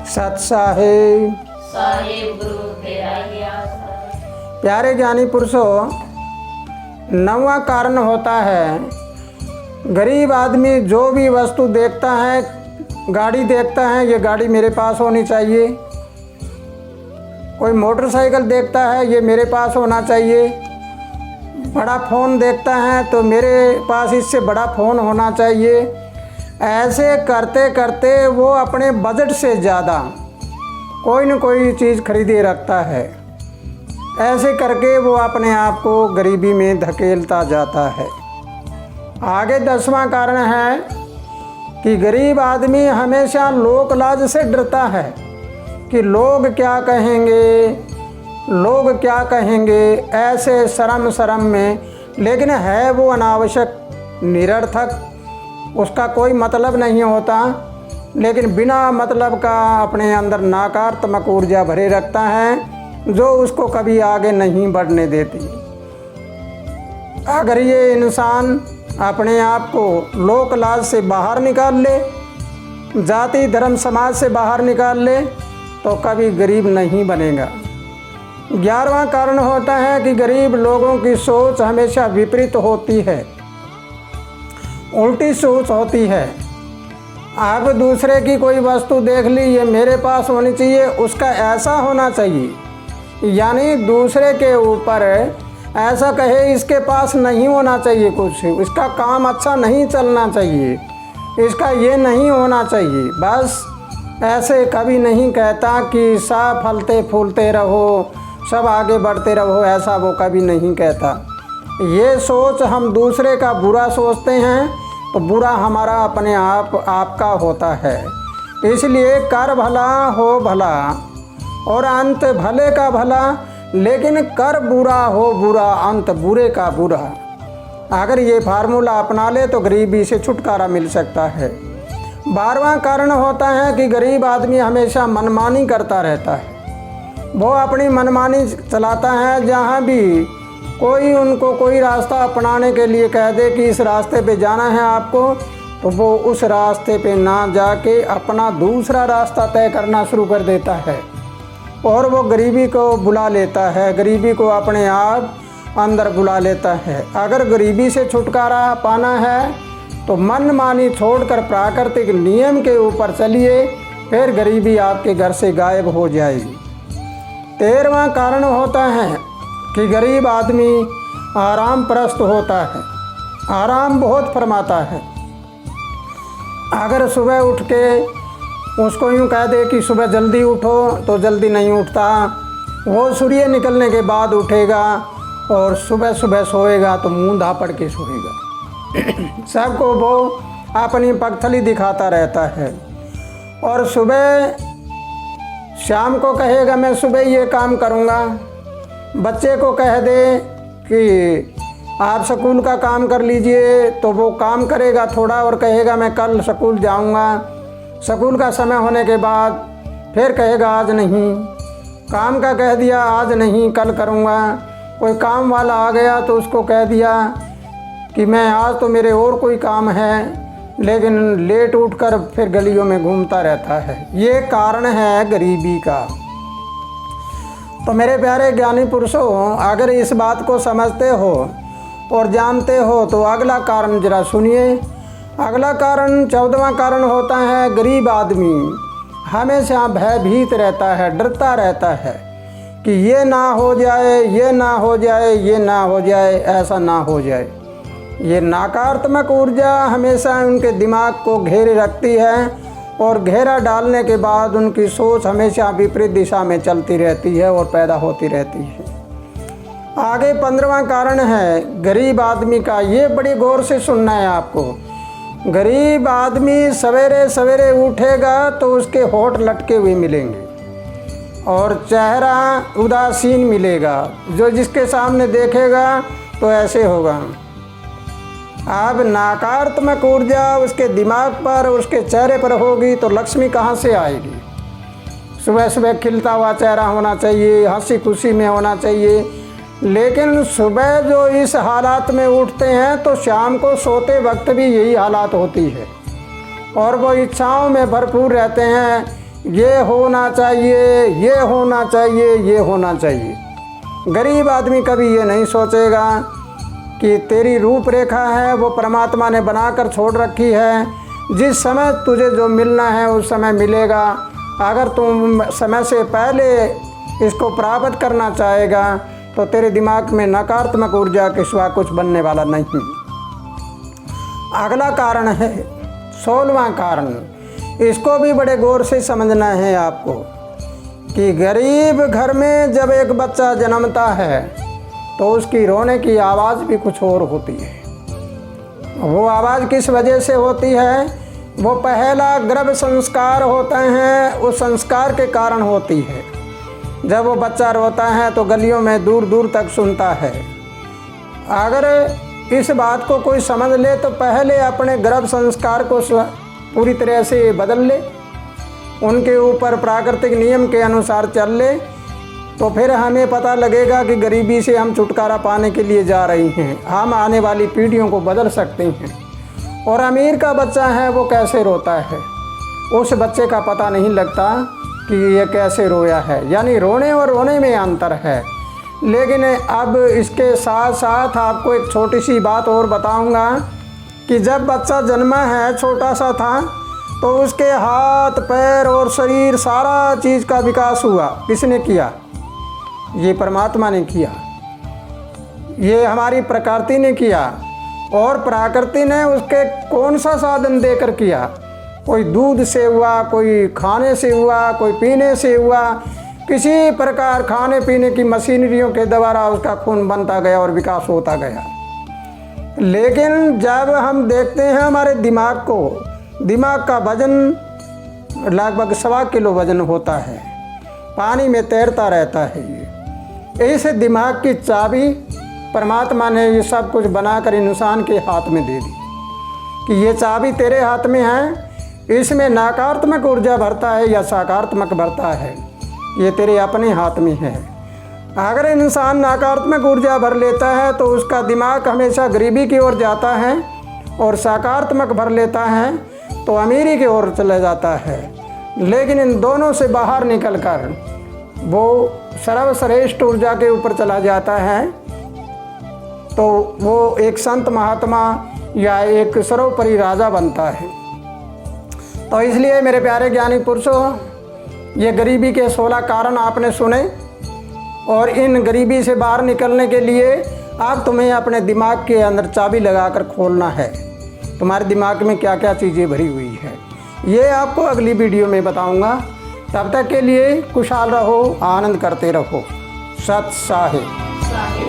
सत्साहेब साहेब गुरु तेरा ही आसरा। प्यारे ज्ञानी पुरुषों, 9वां कारण होता है, गरीब आदमी जो भी वस्तु देखता है, गाड़ी देखता है, ये गाड़ी मेरे पास होनी चाहिए। कोई मोटरसाइकिल देखता है, ये मेरे पास होना चाहिए। बड़ा फ़ोन देखता है तो मेरे पास इससे बड़ा फ़ोन होना चाहिए। ऐसे करते करते वो अपने बजट से ज़्यादा कोई न कोई चीज़ खरीदे रखता है। ऐसे करके वो अपने आप को गरीबी में धकेलता जाता है। आगे 10वां कारण है कि गरीब आदमी हमेशा लोक लाज से डरता है कि लोग क्या कहेंगे, लोग क्या कहेंगे, ऐसे शर्म में। लेकिन है वो अनावश्यक, निरर्थक, उसका कोई मतलब नहीं होता, लेकिन बिना मतलब का अपने अंदर नकारात्मक ऊर्जा भरे रखता है जो उसको कभी आगे नहीं बढ़ने देती। अगर ये इंसान अपने आप को लोक लाज से बाहर निकाल ले, जाति धर्म समाज से बाहर निकाल ले, तो कभी गरीब नहीं बनेगा। 11वां कारण होता है कि गरीब लोगों की सोच हमेशा विपरीत होती है, उल्टी सोच होती है। आप दूसरे की कोई वस्तु देख ली, ये मेरे पास होनी चाहिए, उसका ऐसा होना चाहिए, यानी दूसरे के ऊपर ऐसा कहे इसके पास नहीं होना चाहिए कुछ, इसका काम अच्छा नहीं चलना चाहिए, इसका ये नहीं होना चाहिए। बस ऐसे कभी नहीं कहता कि सब फलते फूलते रहो, सब आगे बढ़ते रहो, ऐसा वो कभी नहीं कहता। ये सोच हम दूसरे का बुरा सोचते हैं तो बुरा हमारा अपने आपका होता है। इसलिए कर भला हो भला और अंत भले का भला, लेकिन कर बुरा हो बुरा, अंत बुरे का बुरा। अगर ये फार्मूला अपना ले तो गरीबी से छुटकारा मिल सकता है। 12वां कारण होता है कि गरीब आदमी हमेशा मनमानी करता रहता है। वो अपनी मनमानी चलाता है। जहाँ भी कोई उनको कोई रास्ता अपनाने के लिए कह दे कि इस रास्ते पे जाना है आपको, तो वो उस रास्ते पे ना जाके अपना दूसरा रास्ता तय करना शुरू कर देता है और वो गरीबी को बुला लेता है, गरीबी को अपने आप अंदर बुला लेता है। अगर गरीबी से छुटकारा पाना है तो मनमानी छोड़कर प्राकृतिक नियम के ऊपर चलिए, फिर गरीबी आपके घर से गायब हो जाएगी। 13वां कारण होता है कि गरीब आदमी आराम परस्त होता है, आराम बहुत फरमाता है। अगर सुबह उठ के उसको यूँ कह दे कि सुबह जल्दी उठो तो जल्दी नहीं उठता, वो सूर्य निकलने के बाद उठेगा और सुबह सुबह सोएगा तो मुँह धापड़ के सोएगा। सबको वो अपनी पगथली दिखाता रहता है और सुबह शाम को कहेगा मैं सुबह ये काम करूँगा। बच्चे को कह दे कि आप स्कूल का काम कर लीजिए तो वो काम करेगा थोड़ा और कहेगा मैं कल स्कूल जाऊँगा। स्कूल का समय होने के बाद फिर कहेगा आज नहीं, काम का कह दिया आज नहीं कल करूँगा। कोई काम वाला आ गया तो उसको कह दिया कि मैं आज तो मेरे और कोई काम है, लेकिन लेट उठकर फिर गलियों में घूमता रहता है। ये कारण है गरीबी का। तो मेरे प्यारे ज्ञानी पुरुषों, अगर इस बात को समझते हो और जानते हो तो अगला कारण जरा सुनिए। अगला कारण 14वां कारण होता है, गरीब आदमी हमेशा भयभीत रहता है, डरता रहता है कि ये ना हो जाए, ये ना हो जाए, ये ना हो जाए, ऐसा ना हो जाए। ये नकारात्मक ऊर्जा हमेशा उनके दिमाग को घेरे रखती है और घेरा डालने के बाद उनकी सोच हमेशा विपरीत दिशा में चलती रहती है और पैदा होती रहती है। आगे 15वां कारण है गरीब आदमी का। ये बड़ी गौर से सुनना है आपको। गरीब आदमी सवेरे सवेरे उठेगा तो उसके होंठ लटके हुए मिलेंगे और चेहरा उदासीन मिलेगा। जो जिसके सामने देखेगा तो ऐसे होगा। अब नकारात्मक ऊर्जा उसके दिमाग पर, उसके चेहरे पर होगी तो लक्ष्मी कहाँ से आएगी। सुबह सुबह खिलता हुआ चेहरा होना चाहिए, हंसी खुशी में होना चाहिए, लेकिन सुबह जो इस हालात में उठते हैं तो शाम को सोते वक्त भी यही हालात होती है और वो इच्छाओं में भरपूर रहते हैं ये होना चाहिए, ये होना चाहिए, ये होना चाहिए। गरीब आदमी कभी ये नहीं सोचेगा कि तेरी रूपरेखा है वो परमात्मा ने बनाकर छोड़ रखी है, जिस समय तुझे जो मिलना है उस समय मिलेगा। अगर तुम समय से पहले इसको प्राप्त करना चाहेगा तो तेरे दिमाग में नकारात्मक ऊर्जा के सिवा कुछ बनने वाला नहीं। अगला कारण है 16वां कारण, इसको भी बड़े गौर से समझना है आपको कि गरीब घर में जब एक बच्चा जन्मता है तो उसकी रोने की आवाज़ भी कुछ और होती है। वो आवाज़ किस वजह से होती है? वो पहला गर्भ संस्कार होते हैं, उस संस्कार के कारण होती है। जब वो बच्चा रोता है तो गलियों में दूर दूर तक सुनता है। अगर इस बात को कोई समझ ले तो पहले अपने गर्भ संस्कार को पूरी तरह से बदल ले, उनके ऊपर प्राकृतिक नियम के अनुसार चल ले, तो फिर हमें पता लगेगा कि गरीबी से हम छुटकारा पाने के लिए जा रही हैं। हम आने वाली पीढ़ियों को बदल सकते हैं। और अमीर का बच्चा है वो कैसे रोता है, उस बच्चे का पता नहीं लगता कि ये कैसे रोया है। यानी रोने और रोने में अंतर है। लेकिन अब इसके साथ साथ आपको एक छोटी सी बात और बताऊंगा कि जब बच्चा जन्मा है छोटा सा था तो उसके हाथ पैर और शरीर सारा चीज़ का विकास हुआ। किसने किया? ये परमात्मा ने किया, ये हमारी प्रकृति ने किया। और प्रकृति ने उसके कौन सा साधन देकर किया? कोई दूध से हुआ, कोई खाने से हुआ, कोई पीने से हुआ। किसी प्रकार खाने पीने की मशीनरियों के द्वारा उसका खून बनता गया और विकास होता गया। लेकिन जब हम देखते हैं हमारे दिमाग को, दिमाग का वजन लगभग 1.25 किलो वजन होता है, पानी में तैरता रहता है। ये इस दिमाग की चाबी परमात्मा ने ये सब कुछ बनाकर इंसान के हाथ में दे दी कि ये चाबी तेरे हाथ में है। इसमें नकारात्मक ऊर्जा भरता है या सकारात्मक भरता है, ये तेरे अपने हाथ में है। अगर इंसान नकारात्मक ऊर्जा भर लेता है तो उसका दिमाग हमेशा गरीबी की ओर जाता है, और सकारात्मक भर लेता है तो अमीरी की ओर चला जाता है। लेकिन इन दोनों से बाहर निकलकर वो सर्वश्रेष्ठ ऊर्जा के ऊपर चला जाता है तो वो एक संत महात्मा या एक सर्वोपरि राजा बनता है। तो इसलिए मेरे प्यारे ज्ञानी पुरुषों, ये गरीबी के 16 कारण आपने सुने, और इन गरीबी से बाहर निकलने के लिए अब तुम्हें अपने दिमाग के अंदर चाबी लगाकर खोलना है। तुम्हारे दिमाग में क्या क्या चीज़ें भरी हुई है ये आपको अगली वीडियो में बताऊंगा। तब तक के लिए खुशहाल रहो, आनंद करते रहो। सत साहिब।